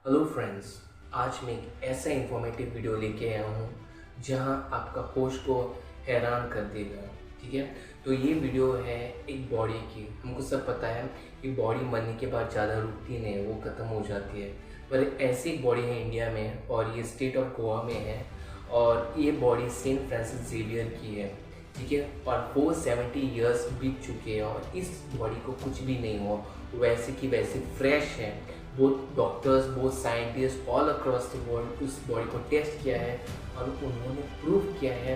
Hello friends, आज मैं एक ऐसा इंफॉर्मेटिव वीडियो लेके आया हूँ जहाँ आपका होश को हैरान कर देगा। ठीक है, तो ये वीडियो है एक बॉडी की। हमको सब पता है कि बॉडी मरने के बाद ज़्यादा रुकती नहीं है, वो ख़त्म हो जाती है। पर ऐसी एक बॉडी है इंडिया में और ये स्टेट ऑफ गोवा में है और ये बॉडी सेंट फ्रांसिस जेवियर की है। ठीक है, और 470 ईयर्स बीत चुके हैं और इस बॉडी को कुछ भी नहीं हुआ, वैसे की वैसे फ्रेश है। Both doctors, both scientist all across the world उस बॉडी को टेस्ट किया है और उन्होंने प्रूव किया है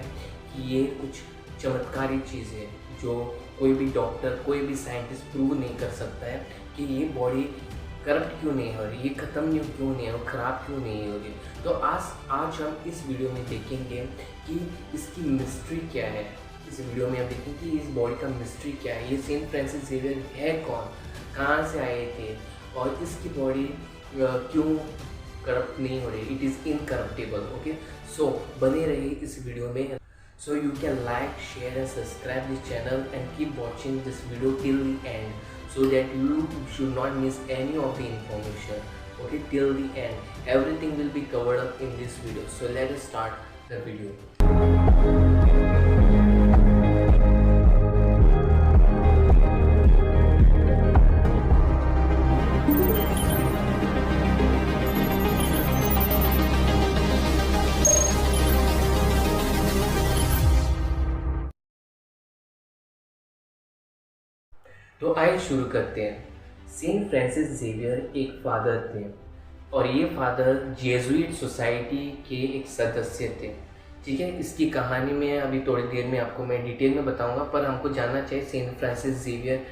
कि ये कुछ चमत्कारी चीज़ है जो कोई भी डॉक्टर, कोई भी साइंटिस्ट प्रूव नहीं कर सकता है कि ये बॉडी करप्ट क्यों नहीं हो रही, ये ख़त्म नहीं क्यों नहीं हो, ख़राब क्यों नहीं हो रही। तो आज हम इस वीडियो में देखेंगे कि इसकी मिस्ट्री क्या है। इस वीडियो में हम देखेंगे कि इस बॉडी का मिस्ट्री क्या है, ये सेंट फ्रांसिस जेवियर है कौन, कहाँ से आए थे और इसकी बॉडी क्यों करप्ट नहीं हो रही, इट इज़ इनकरप्टेबल। ओके, सो बने रहिए इस वीडियो में। So you can like, share and subscribe this channel and keep watching this video till the end so that you should not miss any of the information. Okay, till the end, everything will be covered up in this video. So let us start the video. तो आइए शुरू करते हैं। Saint Francis Xavier एक father थे और ये father Jesuit society के एक सदस्य थे। ठीक है, इसकी कहानी में अभी थोड़ी देर में आपको मैं डिटेल में बताऊंगा, पर हमको जानना चाहिए सेंट फ्रांसिस जेवियर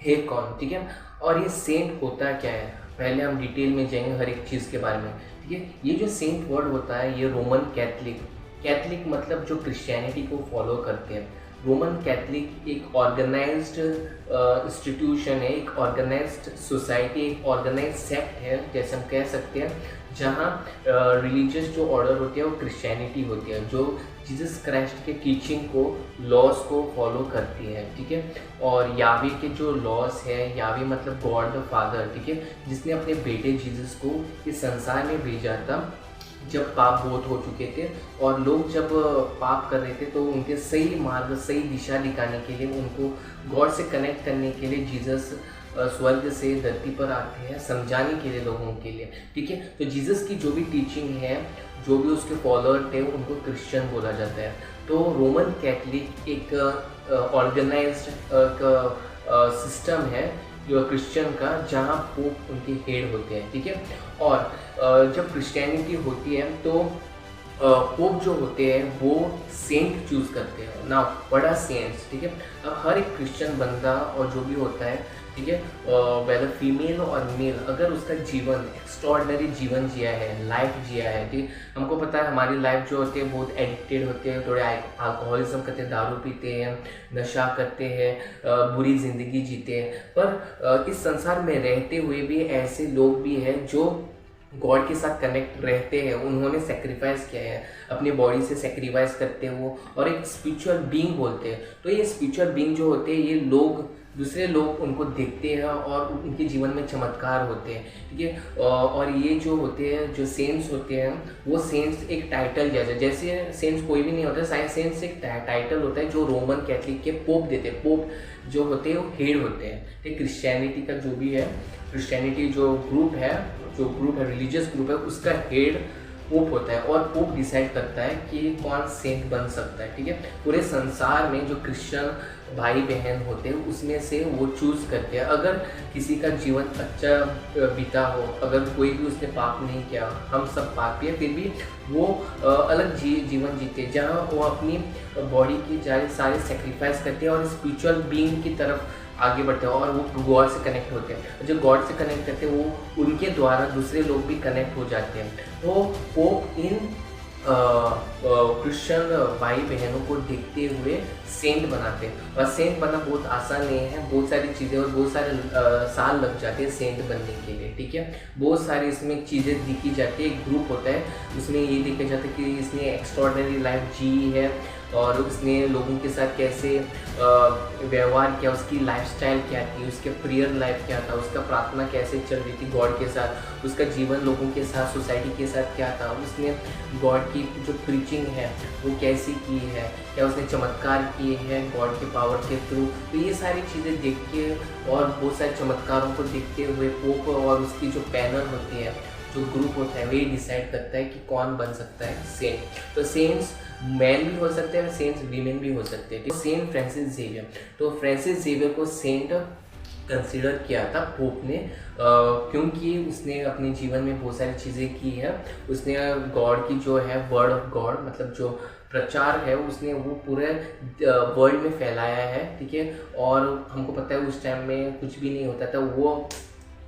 है कौन। ठीक है, और ये सेंट होता क्या है, पहले हम डिटेल में जाएंगे हर एक चीज़ के बारे में। ठीक है, ये जो सेंट वर्ड होता है ये रोमन कैथलिक मतलब जो क्रिश्चियनिटी को फॉलो करते हैं। रोमन कैथलिक एक ऑर्गेनाइज्ड इंस्टीट्यूशन है, एक ऑर्गेनाइज्ड सोसाइटी, एक ऑर्गेनाइज्ड सेक्ट है जैसे हम कह सकते हैं, जहाँ रिलीजियस जो ऑर्डर होती है वो क्रिश्चियनिटी होती है, जो जीसस क्राइस्ट के टीचिंग को, लॉज को फॉलो करती है। ठीक है, और यावे के जो लॉज है, यावे मतलब गॉड द फादर, ठीक है, जिसने अपने बेटे जीसस को इस संसार में भेजा था जब पाप बहुत हो चुके थे और लोग जब पाप कर रहे थे, तो उनके सही मार्ग, सही दिशा दिखाने के लिए, उनको गॉड से कनेक्ट करने के लिए जीसस स्वर्ग से धरती पर आते हैं समझाने के लिए लोगों के लिए। ठीक है, तो जीसस की जो भी टीचिंग है, जो भी उसके फॉलोअर थे, उनको क्रिश्चियन बोला जाता है। तो रोमन कैथलिक एक ऑर्गेनाइज्ड सिस्टम है जो क्रिश्चियन का, जहाँ पोप उनके हेड होते हैं। ठीक है, और जब क्रिश्चियनिटी होती है तो पोप जो होते हैं वो सेंट चूज़ करते हैं ना, बड़ा सेंट्स। ठीक है, अब हर एक क्रिश्चियन बंदा और जो भी होता है, ठीक है, वेदर फीमेल और मेल, अगर उसका जीवन एक्स्ट्रॉर्डनरी जीवन जिया है, लाइफ जिया है। ठीक, हमको पता है हमारी लाइफ जो होती है बहुत एडिक्टेड होते हैं, थोड़े अल्कोहलिज्म करते हैं, दारू पीते हैं, नशा करते हैं, बुरी ज़िंदगी जीते हैं। पर इस संसार में रहते हुए भी ऐसे लोग भी हैं जो गॉड के साथ कनेक्ट रहते हैं, उन्होंने सेक्रीफाइस किया है, अपनी बॉडी से सेक्रीफाइस करते हैं वो, और एक स्पिरिचुअल बीइंग बोलते हैं। तो ये स्पिरिचुअल बीइंग जो होते हैं, ये लोग, दूसरे लोग उनको देखते हैं और उनके जीवन में चमत्कार होते हैं। ठीक है, और ये जो होते हैं, जो सेंट्स होते हैं, वो सेंट्स एक टाइटल जैसे सेंट्स कोई भी नहीं होता, सेंट्स एक टाइटल होता है जो रोमन कैथलिक के पोप देते हैं। पोप जो होते हैं वो हेड होते हैं। ठीक, क्रिश्चियनिटी का जो भी है, क्रिश्चियनिटी जो ग्रुप है, रिलीजियस ग्रुप है, उसका हेड पोप होता है और पोप डिसाइड करता है कि कौन सेंट बन सकता है। ठीक है, पूरे संसार में जो क्रिश्चियन भाई बहन होते हैं उसमें से वो चूज़ करते हैं। अगर किसी का जीवन अच्छा बीता हो, अगर कोई भी उसने पाप नहीं किया, हम सब पापी है, फिर भी वो अलग जीवन जीते हैं, जहाँ वो अपनी बॉडी की सारे सेक्रीफाइस करते हैं और स्पिरिचुअल बीइंग की तरफ आगे बढ़ते हैं और वो गॉड से कनेक्ट होते हैं। जो गॉड से कनेक्ट करते हैं वो उनके द्वारा दूसरे लोग भी कनेक्ट हो जाते हैं। तो पोप इन क्रिश्चियन भाई बहनों को देखते हुए सेंट बनाते हैं। और सेंट बनना बहुत आसान नहीं है, बहुत सारी चीज़ें और बहुत सारे साल लग जाते हैं सेंट बनने के लिए। ठीक है, बहुत सारी इसमें चीज़ें दिखी जाती है। एक ग्रुप होता है, उसमें ये देखा जाता है कि इसने एक्स्ट्रॉर्डनरी लाइफ जी है और उसने लोगों के साथ कैसे व्यवहार किया, उसकी लाइफस्टाइल क्या थी, उसके प्रेयर लाइफ क्या था, उसका प्रार्थना कैसे चल रही थी गॉड के साथ, उसका जीवन लोगों के साथ, सोसाइटी के साथ क्या था, उसने गॉड की जो प्रीचिंग है वो कैसी की है, क्या उसने चमत्कार किए हैं गॉड के पावर के थ्रू। तो ये सारी चीज़ें देख के और बहुत सारे चमत्कारों को देखते हुए पोप और उसकी जो पैनल होती है, जो ग्रुप होता है, वही डिसाइड करता है कि कौन बन सकता है सेंट। तो सेंट्स मैन भी हो सकते हैं, सेंट्स वीमेन भी हो सकते हैं। तो सेंट फ्रांसिस जेवियर, तो फ्रांसिस जेवियर को सेंट कंसीडर किया था पोप ने, क्योंकि उसने अपने जीवन में बहुत सारी चीज़ें की है। उसने गॉड की जो है वर्ड ऑफ गॉड, मतलब जो प्रचार है, उसने वो पूरे वर्ल्ड में फैलाया है, ठीक है। और हमको पता है उस टाइम में कुछ भी नहीं होता था। वो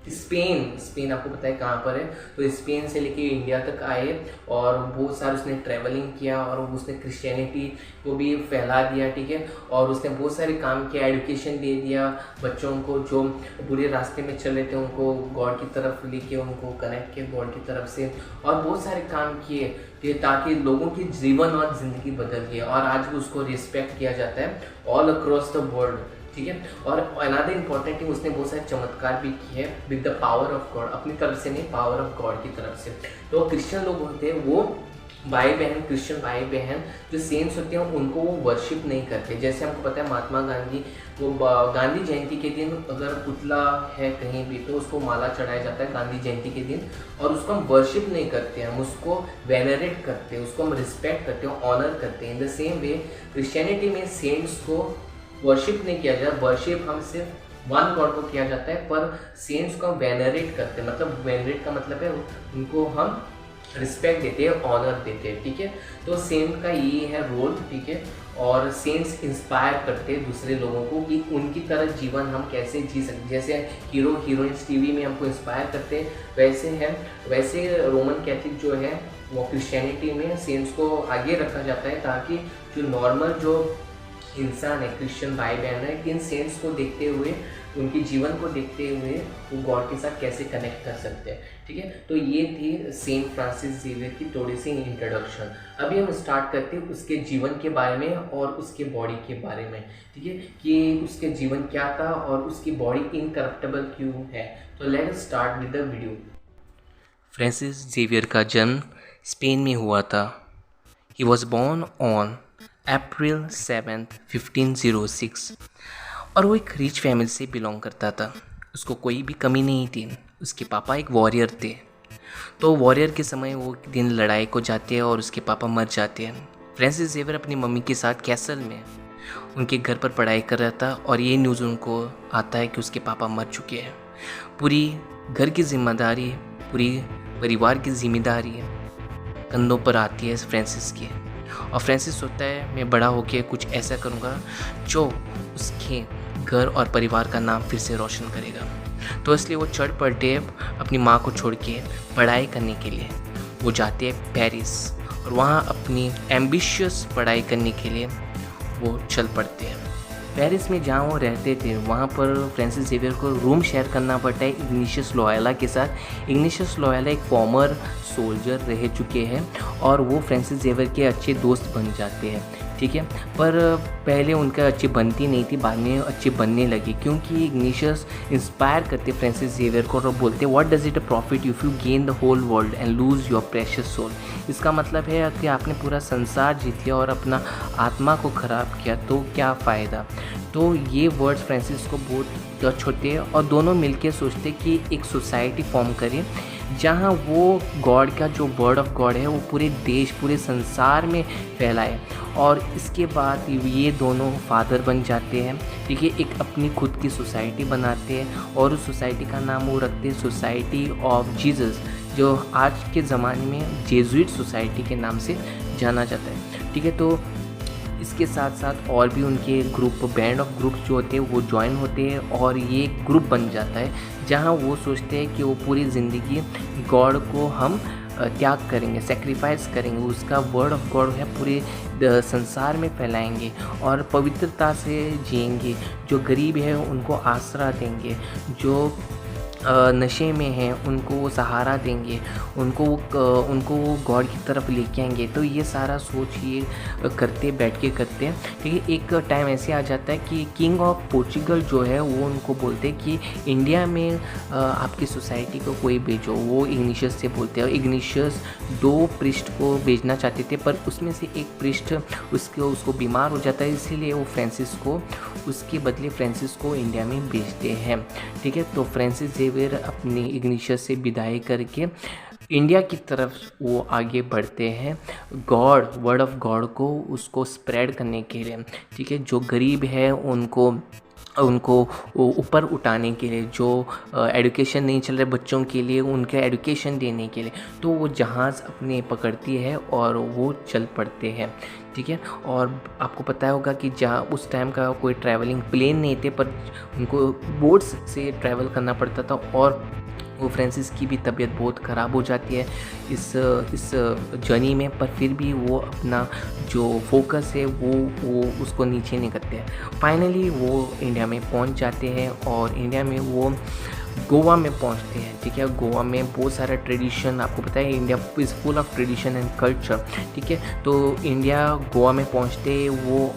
स्पेन आपको पता है कहाँ पर है, तो स्पेन से लेके इंडिया तक आए और बहुत सारा उसने ट्रैवलिंग किया और उसने क्रिश्चियनिटी को भी फैला दिया, ठीक है। और उसने बहुत सारे काम किया, एजुकेशन दे दिया बच्चों को जो बुरे रास्ते में चल रहे थे, उनको गॉड की तरफ लेके उनको कनेक्ट किया गॉड की तरफ से, और बहुत सारे काम किए ताकि लोगों की जीवन और ज़िंदगी बदल गई। और आज भी उसको रिस्पेक्ट किया जाता है ऑल अक्रॉस द वर्ल्ड, ठीक है। और अनदर इम्पॉर्टेंट थिंग, उसने बहुत सारे चमत्कार भी किए with the power of God, अपनी तरफ से नहीं, पावर ऑफ गॉड की तरफ से। तो क्रिश्चियन लोग होते हैं वो भाई बहन, क्रिश्चियन भाई बहन जो सेंट्स होते हैं उनको वो वर्शिप नहीं करते। जैसे हमको पता है महात्मा गांधी, वो गांधी जयंती के दिन अगर पुतला है कहीं भी तो उसको माला चढ़ाया जाता है गांधी जयंती के दिन, और उसको हम वर्शिप नहीं करते, हम उसको वेनरेट करते हैं, उसको हम रिस्पेक्ट करते हैं, ऑनर करते हैं। In the same way Christianity में सेंट्स को वर्शिप नहीं किया जाता, वर्शिप हम सिर्फ वन गॉड को किया जाता है, पर सेंट्स को हम वेनरेट करते हैं। मतलब वेनरेट का मतलब है उनको हम रिस्पेक्ट देते हैं, ऑनर देते हैं, ठीक है। तो सेंट का ये है रोल, ठीक है। और सेंट्स इंस्पायर करते हैं दूसरे लोगों को कि उनकी तरह जीवन हम कैसे जी सकते। जैसे हीरो हीरोइंस टीवी में हमको इंस्पायर करते हैं, वैसे रोमन कैथलिक जो है वो क्रिश्चियनिटी में सेंट्स को आगे रखा जाता है, ताकि जो नॉर्मल जो इंसान है, क्रिश्चियन भाई बहन है, इन सेंट्स को देखते हुए, उनके जीवन को देखते हुए वो गॉड के साथ कैसे कनेक्ट कर सकते हैं, ठीक है। तो ये थी सेंट फ्रांसिस जेवियर की थोड़ी सी इंट्रोडक्शन। अभी हम स्टार्ट करते हैं उसके जीवन के बारे में और उसके बॉडी के बारे में, ठीक है, कि उसके जीवन क्या था और उसकी बॉडी इनकरप्टेबल क्यों है। तो let us start with the video. Francis Xavier का जन्म स्पेन में हुआ था। He was born on April 7, 1506 और वो एक रिच फैमिली से बिलोंग करता था। उसको कोई भी कमी नहीं थी। उसके पापा एक वॉरियर थे, तो वॉरियर के समय वो एक दिन लड़ाई को जाते हैं और उसके पापा मर जाते हैं। फ्रांसिस जेवियर अपनी मम्मी के साथ कैसल में उनके घर पर पढ़ाई कर रहा था और ये न्यूज़ उनको आता है कि उसके पापा मर चुके हैं। पूरी घर की जिम्मेदारी, पूरी परिवार की जिम्मेदारी कंधों पर आती है फ्रांसिस की। और फ्रांसिस सोचता है मैं बड़ा होकर कुछ ऐसा करूँगा जो उसके घर और परिवार का नाम फिर से रोशन करेगा। तो इसलिए वो चढ़ पड़ते अपनी माँ को छोड़ के पढ़ाई करने के लिए। वो जाते हैं पेरिस और वहाँ अपनी एम्बिशियस पढ़ाई करने के लिए वो चल पड़ते हैं। पेरिस में जहाँ वो रहते थे वहाँ पर फ्रांसिस जेवियर को रूम शेयर करना पड़ता है इग्नाशियस लोयोला के साथ। इग्नाशियस लोयोला एक फॉर्मर सोल्जर रह चुके हैं और वो फ्रांसिस जेवियर के अच्छे दोस्त बन जाते हैं, ठीक है। पर पहले उनका अच्छी बनती नहीं थी, बाद में अच्छी बनने लगी, क्योंकि इग्नाशियस इंस्पायर करते फ्रांसिस जेवियर को और बोलते what does it profit if you gain the whole world and lose your precious soul. इसका मतलब है कि आपने पूरा संसार जीत लिया और अपना आत्मा को ख़राब किया तो क्या फ़ायदा। तो ये वर्ड्स फ्रांसिस को बहुत टच होते हैं और दोनों मिलकर सोचते कि एक सोसाइटी फॉर्म करें जहाँ वो गॉड का जो वर्ड ऑफ गॉड है वो पूरे देश, पूरे संसार में फैलाए। और इसके बाद ये दोनों फादर बन जाते हैं, ठीक है। एक अपनी खुद की सोसाइटी बनाते हैं और उस सोसाइटी का नाम वो रखते हैं सोसाइटी ऑफ जीसस, जो आज के ज़माने में जेजुइट सोसाइटी के नाम से जाना जाता है, ठीक है। तो इसके साथ साथ और भी उनके ग्रुप, बैंड ऑफ ग्रुप जो होते हैं वो ज्वाइन होते हैं और ये ग्रुप बन जाता है जहाँ वो सोचते हैं कि वो पूरी ज़िंदगी गॉड को हम त्याग करेंगे, सेक्रीफाइस करेंगे, उसका वर्ड ऑफ गॉड है पूरे संसार में फैलाएंगे और पवित्रता से जिएंगे। जो गरीब है उनको आसरा देंगे, जो नशे में हैं उनको वो सहारा देंगे, उनको वो गॉड की तरफ लेके आएंगे। तो ये सारा सोच ये करते बैठ के करते हैं। ठीक है, एक टाइम ऐसे आ जाता है कि किंग ऑफ पोर्चुगल जो है वो उनको बोलते हैं कि इंडिया में आपकी सोसाइटी को कोई भेजो। वो इग्निशियस से बोलते हैं, और इग्निशियस 2 प्रिस्ट को भेजना चाहते थे, पर उसमें से एक प्रिस्ट उसको बीमार हो जाता है, इसीलिए वो फ्रांसिस को उसके बदले फ्रांसिस को इंडिया में भेजते हैं। ठीक है, तो फ्रांसिस जेवियर अपनी इग्निशियस से विदाई करके इंडिया की तरफ वो आगे बढ़ते हैं, वर्ड ऑफ गॉड को उसको स्प्रेड करने के लिए। ठीक है, जो गरीब है उनको ऊपर उठाने के लिए, जो एजुकेशन नहीं चल रहे बच्चों के लिए उनके एजुकेशन देने के लिए, तो वो जहाज़ अपने पकड़ती है और वो चल पड़ते हैं। ठीक है, और आपको पता होगा कि जहाँ उस टाइम का कोई ट्रैवलिंग प्लेन नहीं थे, पर उनको बोट्स से ट्रैवल करना पड़ता था, और वो फ्रांसिस की भी तबीयत बहुत ख़राब हो जाती है इस जर्नी में, पर फिर भी वो अपना जो फोकस है वो उसको नीचे नहीं करते हैं। फाइनली वो इंडिया में पहुंच जाते हैं, और इंडिया में वो गोवा में पहुंचते हैं। ठीक है, गोवा में बहुत सारा ट्रेडिशन, आपको पता है India is full of tradition and culture. ठीक है, तो गोवा में पहुंचते वो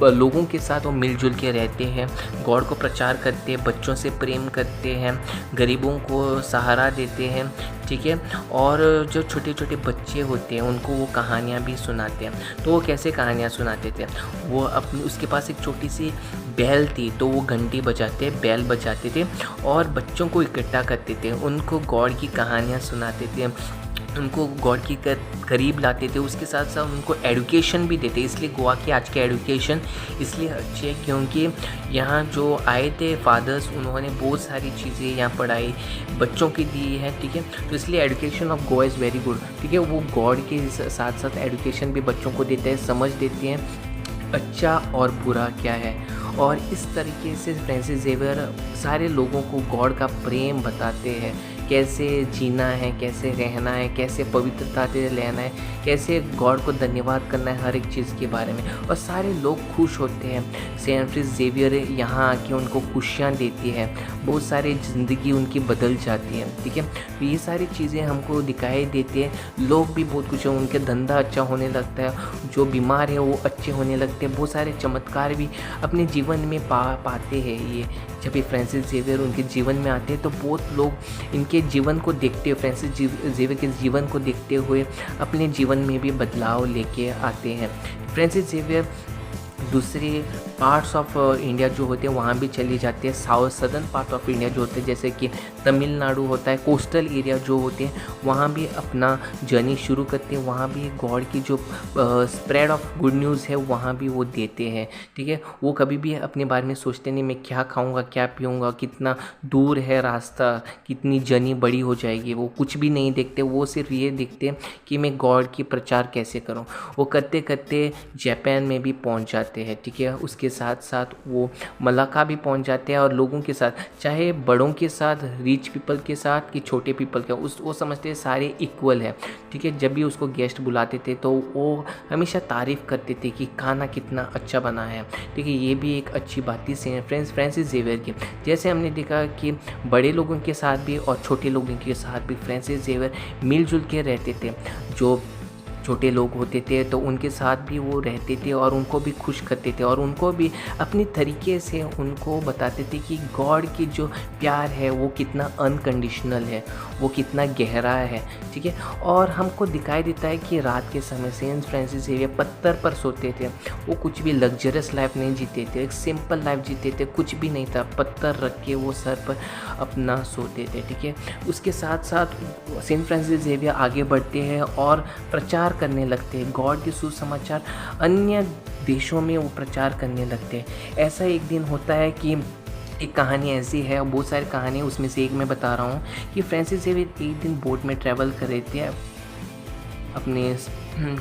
लोगों के साथ वो मिलजुल के रहते हैं, गॉड को प्रचार करते हैं, बच्चों से प्रेम करते हैं, गरीबों को सहारा देते हैं। ठीक है, और जो छोटे छोटे बच्चे होते हैं उनको वो कहानियाँ भी सुनाते हैं। तो वो कैसे कहानियाँ सुनाते थे, वो अपनी उसके पास एक छोटी सी बैल थी, तो वो घंटी बैल बजाते थे और बच्चों को इकट्ठा करते थे, उनको गॉड की कहानियाँ सुनाते थे, उनको गॉड की करीब लाते थे। उसके साथ साथ उनको एजुकेशन भी देते, इसलिए गोवा की आज की एजुकेशन इसलिए अच्छी है क्योंकि यहाँ जो आए थे फादर्स, उन्होंने बहुत सारी चीज़ें यहाँ पढ़ाई बच्चों की दी है। ठीक है, तो इसलिए education of Goa is very good. ठीक है, वो गॉड के साथ साथ एजुकेशन भी बच्चों को देते हैं, समझ देते हैं अच्छा और बुरा क्या है। और इस तरीके से फ्रांसिस जेवियर सारे लोगों को गॉड का प्रेम बताते हैं, कैसे जीना है, कैसे रहना है, कैसे पवित्रता से रहना है, कैसे गॉड को धन्यवाद करना है हर एक चीज़ के बारे में, और सारे लोग खुश होते हैं। सेंट फ्रांसिस जेवियर यहाँ आके उनको खुशियाँ देती है, बहुत सारी ज़िंदगी उनकी बदल जाती है। ठीक है, तो ये सारी चीज़ें हमको दिखाई देती है, लोग भी बहुत खुश हैं, उनके धंधा अच्छा होने लगता है, जो बीमार है वो अच्छे होने लगते हैं, बहुत सारे चमत्कार भी अपने जीवन में पाते हैं। ये जब ये फ्रांसिस जेवियर उनके जीवन में आते हैं तो बहुत लोग इनके जीवन को देखते हुए, फ्रांसिस जेवियर के जीवन को देखते हुए अपने जीवन में भी बदलाव लेके आते हैं। फ्रांसिस जेवियर दूसरे पार्ट्स ऑफ इंडिया जो होते हैं वहाँ भी चले जाते हैं, सदर्न पार्ट ऑफ इंडिया जो होते हैं जैसे कि तमिलनाडु होता है, कोस्टल एरिया जो होते हैं वहाँ भी अपना जर्नी शुरू करते हैं, वहाँ भी गॉड की जो स्प्रेड ऑफ गुड न्यूज़ है वहाँ भी वो देते हैं। ठीक है, वो कभी भी अपने बारे में सोचते नहीं मैं क्या खाऊंगा, क्या पीऊंगा, कितना दूर है रास्ता, कितनी जर्नी बड़ी हो जाएगी, वो कुछ भी नहीं देखते, वो सिर्फ ये देखते हैं कि मैं गॉड की प्रचार कैसे करूं। वो करते करते जापान में भी पहुंच जाते हैं। ठीक है, उसके साथ साथ वो मलाका भी पहुंच जाते हैं, और लोगों के साथ, चाहे बड़ों के साथ, रिच पीपल के साथ कि छोटे पीपल के, वो समझते हैं सारे इक्वल है। ठीक है, जब भी उसको गेस्ट बुलाते थे तो वो हमेशा तारीफ़ करते थे कि खाना कितना अच्छा बना है। ठीक है, ये भी एक अच्छी बात थी फ्रांसिस जेवियर की। जैसे हमने देखा कि बड़े लोगों के साथ भी और छोटे लोगों के साथ भी फ्रांसिस जेवियर मिलजुल के रहते थे। जो छोटे लोग होते थे तो उनके साथ भी वो रहते थे और उनको भी खुश करते थे, और उनको भी अपनी तरीके से उनको बताते थे कि गॉड की जो प्यार है वो कितना अनकंडीशनल है, वो कितना गहरा है। ठीक है, और हमको दिखाई देता है कि रात के समय सेंट फ्रांसिस जेवियर पत्थर पर सोते थे, वो कुछ भी लग्जरियस लाइफ नहीं जीते थे, एक सिंपल लाइफ जीते थे, कुछ भी नहीं था, पत्थर रख के वो सर पर अपना सोते थे। ठीक है, उसके साथ साथ सेंट फ्रांसिस जेवियर आगे बढ़ते हैं और प्रचार करने लगते हैं, गॉड के सुसमाचार अन्य देशों में वो प्रचार करने लगते हैं। ऐसा एक दिन होता है कि एक कहानी ऐसी है, और बहुत सारी कहानी उसमें से एक मैं बता रहा हूँ कि फ्रांसिस जेवियर एक दिन बोट में ट्रैवल कर रहे थे, अपने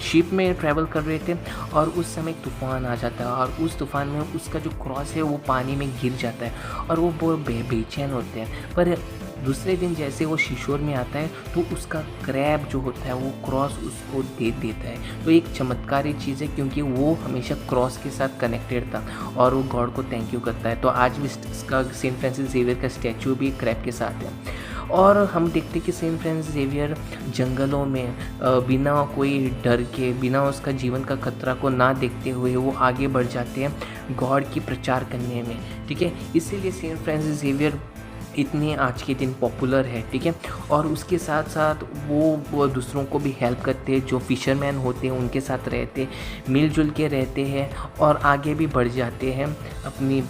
शिप में ट्रैवल कर रहे थे, और उस समय तूफ़ान आ जाता है, और उस तूफ़ान में उसका जो क्रॉस है वो पानी में गिर जाता है, और वो बहुत बेचैन होते हैं। पर दूसरे दिन जैसे वो शिशोर में आता है तो उसका क्रैब जो होता है वो क्रॉस उसको दे देता है। तो एक चमत्कारी चीज़ है क्योंकि वो हमेशा क्रॉस के साथ कनेक्टेड था और वो गॉड को थैंक यू करता है। तो आज भी इसका सेंट फ्रांसिस जेवियर का स्टैचू भी क्रैब के साथ है। और हम देखते कि सेंट फ्रांसिस जेवियर जंगलों में बिना कोई डर के, बिना उसका जीवन का खतरा को ना देखते हुए वो आगे बढ़ जाते हैं गॉड की प्रचार करने में, ठीक है। इसीलिए सेंट फ्रांसिस जेवियर इतने आज के दिन पॉपुलर है, ठीक है। और उसके साथ साथ वो दूसरों को भी हेल्प करते हैं, जो फिशरमैन होते हैं उनके साथ रहते, मिलजुल के रहते हैं और आगे भी बढ़ जाते हैं अपनी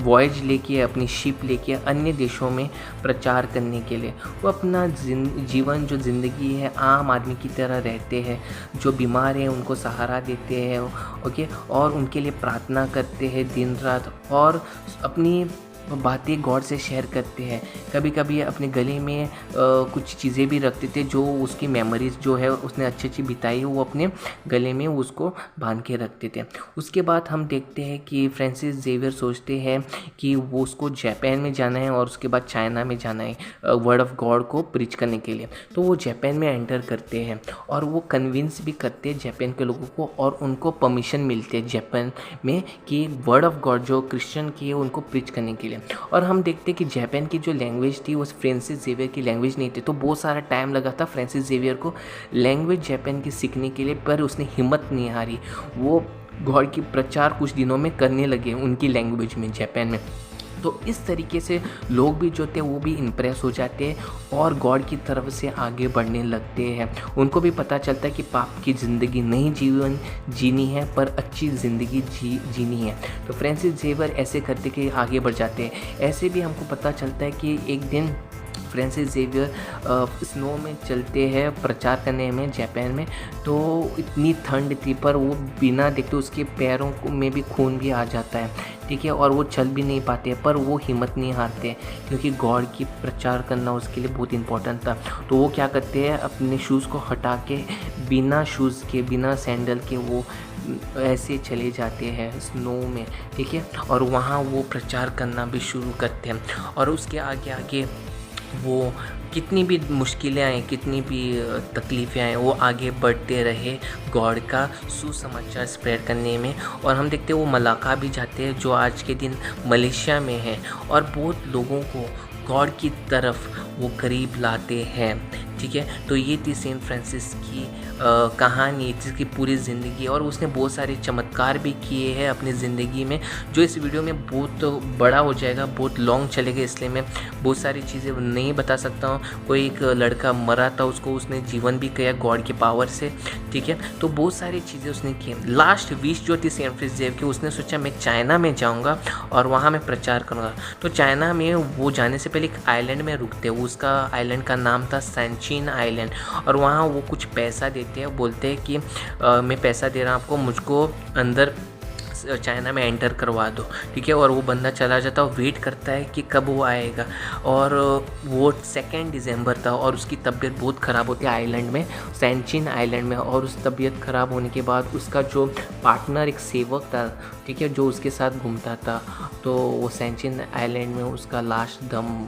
वॉयज लेके, अपनी शिप लेके अन्य देशों में प्रचार करने के लिए। वो अपना जीवन जो ज़िंदगी है आम आदमी की तरह रहते हैं, जो बीमार हैं उनको सहारा देते हैं, ओके, और उनके लिए प्रार्थना करते हैं दिन रात और अपनी बातें गॉड से शेयर करते हैं। कभी कभी अपने गले में कुछ चीज़ें भी रखते थे, जो उसकी मेमोरीज जो है उसने अच्छी बिताई है वो अपने गले में उसको बांध के रखते थे। उसके बाद हम देखते हैं कि फ्रांसिस जेवियर सोचते हैं कि वो उसको जापान में जाना है और उसके बाद चाइना में जाना है वर्ड ऑफ गॉड को प्रीच करने के लिए। तो वो जापान में एंटर करते हैं और वो कन्विंस भी करते हैं जापान के लोगों को और उनको परमिशन मिलती है जापान में कि वर्ड ऑफ गॉड जो क्रिश्चियन की है उनको प्रीच करने के लिए। और हम देखते हैं कि जापान की जो लैंग्वेज थी वो फ्रांसिस जेवियर की लैंग्वेज नहीं थी, तो बहुत सारा टाइम लगा था फ्रांसिस जेवियर को लैंग्वेज जापान की सीखने के लिए, पर उसने हिम्मत नहीं हारी। वो गॉड की प्रचार कुछ दिनों में करने लगे उनकी लैंग्वेज में, जापान में। तो इस तरीके से लोग भी जो थे वो भी इम्प्रेस हो जाते हैं और गॉड की तरफ से आगे बढ़ने लगते हैं। उनको भी पता चलता है कि पाप की ज़िंदगी नहीं जीवन जीनी है पर अच्छी ज़िंदगी जीनी है। तो फ्रांसिस जेवियर ऐसे करते कि आगे बढ़ जाते हैं। ऐसे भी हमको पता चलता है कि एक दिन फ्रांसिस जेवियर स्नो में चलते हैं प्रचार करने में जापान में, तो इतनी ठंड थी पर वो बिना देखते उसके पैरों में भी खून भी आ जाता है, ठीक है, और वो चल भी नहीं पाते, पर वो हिम्मत नहीं हारते क्योंकि गॉड की प्रचार करना उसके लिए बहुत इंपॉर्टेंट था। तो वो क्या करते हैं, अपने शूज़ को हटा के बिना शूज़ के, बिना सैंडल के वो ऐसे चले जाते हैं स्नो में, ठीक है, और वहाँ वो प्रचार करना भी शुरू करते हैं। और उसके आगे आगे वो कितनी भी मुश्किलें आएँ, कितनी भी तकलीफ़ें आएँ, वो आगे बढ़ते रहे गॉड का सुसमाचार स्प्रेड करने में। और हम देखते हैं वो मलाका भी जाते हैं जो आज के दिन मलेशिया में है और बहुत लोगों को गॉड की तरफ वो करीब लाते हैं, ठीक है। तो ये थी सेंट फ्रांसिस की कहानी, जिसकी पूरी ज़िंदगी, और उसने बहुत सारे चमत्कार भी किए हैं अपनी ज़िंदगी में, जो इस वीडियो में बहुत बड़ा हो जाएगा, बहुत लॉन्ग चलेगा, इसलिए मैं बहुत सारी चीज़ें नहीं बता सकता हूँ। कोई एक लड़का मरा था, उसको उसने जीवन भी किया गॉड की पावर से, ठीक है। तो बहुत सारी चीज़ें उसने की। लास्ट विश जो थी सेंट फ्रांसिस जेवियर की, उसने सोचा मैं चाइना में जाऊँगा और वहाँ मैं प्रचार करूँगा। तो चाइना में वो जाने से पहले एक आइलैंड में रुकते, उसका आइलैंड का नाम था सैनचिन आइलैंड, और वहाँ वो कुछ पैसा देते हैं, बोलते हैं कि मैं पैसा दे रहा हूँ आपको, मुझको अंदर चाइना में एंटर करवा दो, ठीक है। और वो बंदा चला जाता है, वेट करता है कि कब वो आएगा, और वो 2 दिसंबर था और उसकी तबीयत बहुत ख़राब होती है आइलैंड में, सैनचिन आइलैंड में। और उस तबीयत ख़राब होने के बाद उसका जो पार्टनर एक सेवक था, ठीक है, जो उसके साथ घूमता था, तो वो सैनचिन आइलैंड में उसका लास्ट दम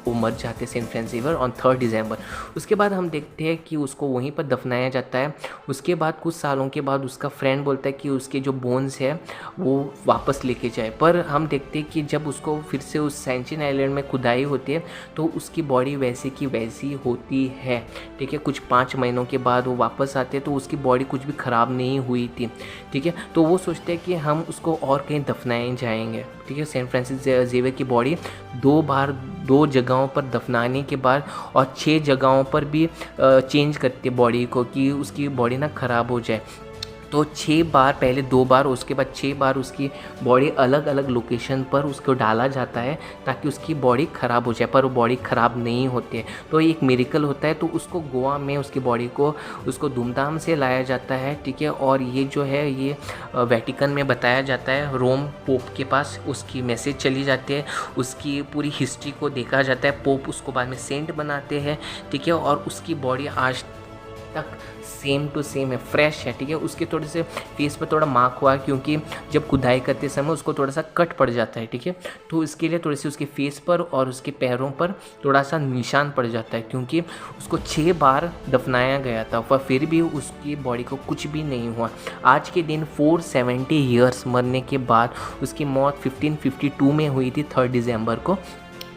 वो मर जाते सेंट फ्रांसिस जेवियर ऑन 3 दिसंबर। उसके बाद हम देखते हैं कि उसको वहीं पर दफनाया जाता है। उसके बाद कुछ सालों के बाद उसका फ्रेंड बोलता है कि उसके जो बोन्स है वो वापस लेके जाए, पर हम देखते हैं कि जब उसको फिर से उस सैनचिन आइलैंड में खुदाई होती है तो उसकी बॉडी वैसी की वैसी होती है, ठीक है। कुछ 5 महीनों के बाद वो वापस आते हैं तो उसकी बॉडी कुछ भी ख़राब नहीं हुई थी, ठीक है। तो वो सोचते हैं कि हम उसको और कहीं दफनाए जाएंगे, ठीक है। सेंट फ्रांसिस जेवियर की बॉडी 2 जगहों पर दफनाने के बाद और 6 जगहों पर भी चेंज करते बॉडी को कि उसकी बॉडी ना ख़राब हो जाए। तो 6 बार, पहले 2 बार, उसके बाद 6 बार उसकी बॉडी अलग अलग लोकेशन पर उसको डाला जाता है ताकि उसकी बॉडी ख़राब हो जाए, पर वो बॉडी ख़राब नहीं होती है। तो एक मिरेकल होता है। तो उसको गोवा में उसकी बॉडी को उसको धूमधाम से लाया जाता है, ठीक है। और ये जो है ये वेटिकन में बताया जाता है, रोम पोप के पास उसकी मैसेज चली जाती है, उसकी पूरी हिस्ट्री को देखा जाता है, पोप उसको बाद में सेंट बनाते हैं, ठीक है। और उसकी बॉडी आज तक सेम टू सेम है, फ्रेश है, ठीक है। उसके थोड़े से फेस पर थोड़ा मार्क हुआ है क्योंकि जब खुदाई करते समय उसको थोड़ा सा कट पड़ जाता है, ठीक है। तो इसके लिए थोड़ी सी उसके फेस पर और उसके पैरों पर थोड़ा सा निशान पड़ जाता है क्योंकि उसको 6 बार दफनाया गया था, पर फिर भी उसकी बॉडी को कुछ भी नहीं हुआ। आज के दिन 470 ईयर्स मरने के बाद उसकी मौत 1552 में हुई थी 3 दिसंबर को।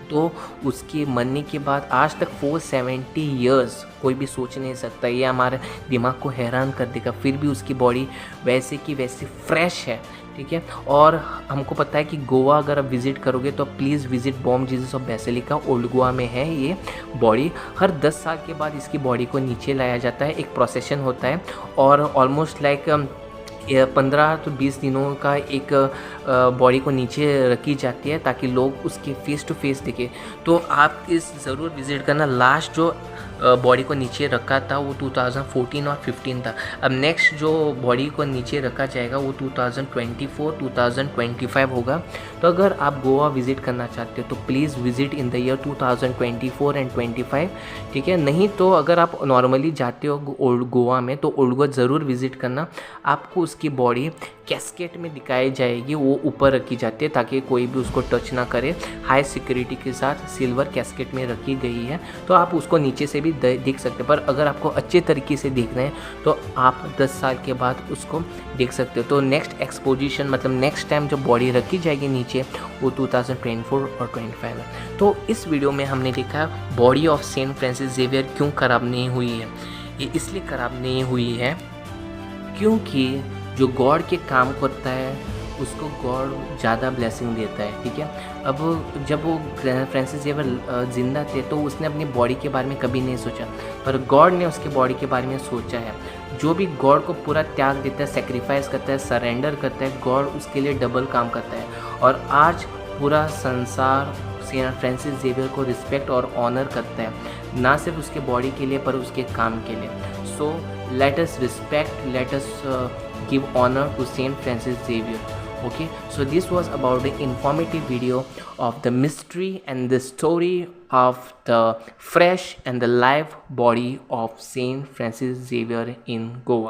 तो उसके मरने के बाद आज तक 470 ईयर्स कोई भी सोच नहीं सकता, ये हमारे दिमाग को हैरान कर देगा। फिर भी उसकी बॉडी वैसे की वैसे फ्रेश है, ठीक है। और हमको पता है कि गोवा अगर आप विज़िट करोगे तो please visit Bom Jesus of basilica, old Goa में है ये बॉडी। हर 10 साल के बाद इसकी बॉडी को नीचे लाया जाता है, एक प्रोसेशन होता है और ऑलमोस्ट लाइक 15 तो 20 दिनों का एक बॉडी को नीचे रखी जाती है ताकि लोग उसके फेस टू फेस दिखे। तो आप इस ज़रूर विज़िट करना। लास्ट जो बॉडी को नीचे रखा था वो 2014 और 15 था। अब नेक्स्ट जो बॉडी को नीचे रखा जाएगा वो 2024 2025 होगा। तो अगर आप गोवा विज़िट करना चाहते हो तो please visit in the year 2024 and 25, ठीक है। नहीं तो अगर आप नॉर्मली जाते हो ओल्ड गोवा में तो ओल्ड गोवा ज़रूर विज़िट करना। आपको उसकी बॉडी कैस्केट में दिखाई जाएगी, वो ऊपर रखी जाती है ताकि कोई भी उसको टच ना करे। हाई सिक्योरिटी के साथ सिल्वर कैस्केट में रखी गई है, तो आप उसको नीचे से भी देख सकते हैं। पर अगर आपको अच्छे तरीके से देखना है तो आप 10 साल के बाद उसको देख सकते हो। तो नेक्स्ट एक्सपोजिशन मतलब नेक्स्ट टाइम जब बॉडी रखी जाएगी नीचे वो 2024 और 25 है। तो इस वीडियो में हमने देखा body of Saint Francis Xavier क्यों ख़राब नहीं हुई है। ये इसलिए ख़राब नहीं हुई है क्योंकि जो गॉड के काम करता है उसको गॉड ज़्यादा ब्लेसिंग देता है, ठीक है। अब जब वो फ्रांसिस जेवियर जिंदा थे तो उसने अपनी बॉडी के बारे में कभी नहीं सोचा, पर गॉड ने उसके बॉडी के बारे में सोचा है। जो भी गॉड को पूरा त्याग देता है, सेक्रीफाइस करता है, सरेंडर करता है, गॉड उसके लिए डबल काम करता है। और आज पूरा संसार सेंट फ्रांसिस जेवियर को रिस्पेक्ट और ऑनर करता है, ना सिर्फ उसके बॉडी के लिए पर उसके काम के लिए। So let us respect, let us give honor to Saint Francis Xavier. Okay, so this was about the informative video of the mystery and the story of the fresh and the live body of Saint Francis Xavier in Goa.